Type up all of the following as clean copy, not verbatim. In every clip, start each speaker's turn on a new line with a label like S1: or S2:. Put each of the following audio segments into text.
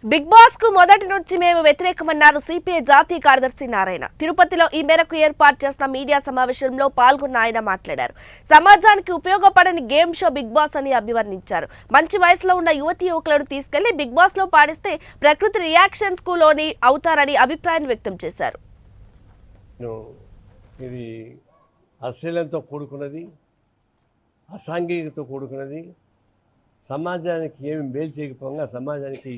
S1: Big boss కు మొదటి నుంచి మేము వ్యతిరేకమన్నారు సిపిఐ జాతీయ కార్యదర్శి నారాయణ. తిరుపతిలో ఈ మేరకు ఏర్పాటు చేసిన మీడియా సమావేశంలో పాల్గొన్న ఆయన మాట్లాడారు. సమాజానికి ఉపయోగపడని గేమ్ షో బిగ్ బాస్ అని అభివర్ణించారు. మంచి వయసులో ఉన్న యువతీ యువకులను తీసుకెళ్లి బిగ్ బాస్ లో పాడిస్తే ప్రకృతి రియాక్షన్స్ కు లోని అవుతారని అభిప్రాయాన్ని వ్యక్తం చేశారు.
S2: ఇది అశ్లీలంతో కూడుకున్నది, అసాంఘికతో కూడుకున్నది, సమాజానికి ఏమి మేలు చేయకపోగా సమాజానికి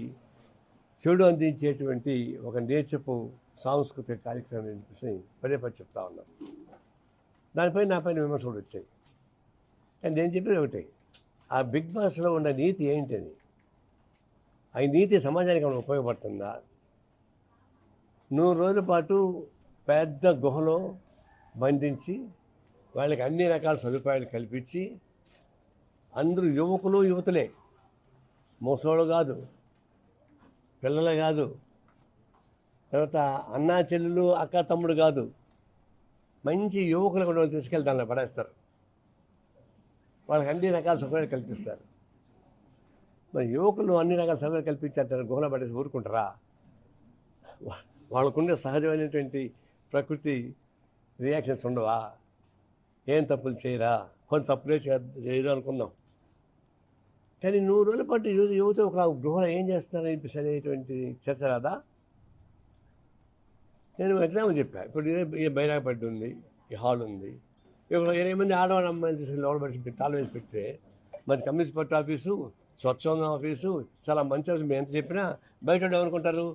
S2: చెడు అందించేటువంటి ఒక నేర్చపు సాంస్కృతిక కార్యక్రమం అని పదే చెప్తా ఉన్నాం. దానిపై నాపైన విమర్శలు వచ్చాయి. కానీ నేను చెప్పేది ఒకటే, ఆ బిగ్ బాస్లో ఉన్న నీతి ఏంటని, ఆ నీతి సమాజానికి ఏమైనా ఉపయోగపడుతుందా? 100 రోజుల పాటు పెద్ద గుహలో బంధించి వాళ్ళకి అన్ని రకాల సదుపాయాలు కల్పించి, అందరూ యువకులు యువతులే, ముసలోళ్ళు కాదు, పిల్లలు కాదు, తర్వాత అన్నా చెల్లెలు అక్క తమ్ముడు కాదు, మంచి యువకులు కూడా తీసుకెళ్ళి దాన్ని పడేస్తారు. వాళ్ళకి అన్ని రకాల సౌకర్యాలు కల్పిస్తారు. మరి యువకులు అన్ని రకాల సౌకర్యాలు కల్పించారు, గుహలో పడేసి ఊరుకుంటారా? వాళ్ళకుండే సహజమైనటువంటి ప్రకృతి రియాక్షన్స్ ఉండవా? ఏం తప్పులు చేయరా? కొంత తప్పులే చేయరు అనుకుందాం. కానీ 100 రోజుల పాటు యువత ఒక గృహలో ఏం చేస్తున్నారని అనేటువంటి చర్చ రాదా? నేను ఎగ్జాంపుల్ చెప్పాను. ఇప్పుడు ఈ బైరాగపట్టి ఉంది, ఈ హాల్ ఉంది, ఇప్పుడు 8 మంది ఆడవాళ్ళ అమ్మాయిలు తీసుకెళ్ళి లోపల పెట్టి తాళం వేసి పెడితే మరి కమ్యూనిస్ట్ పార్టీ ఆఫీసు, స్వచ్ఛంద ఆఫీసు చాలా మంచి ఆఫీసు, మేము ఎంత చెప్పినా బయట ఏమనుకుంటారు?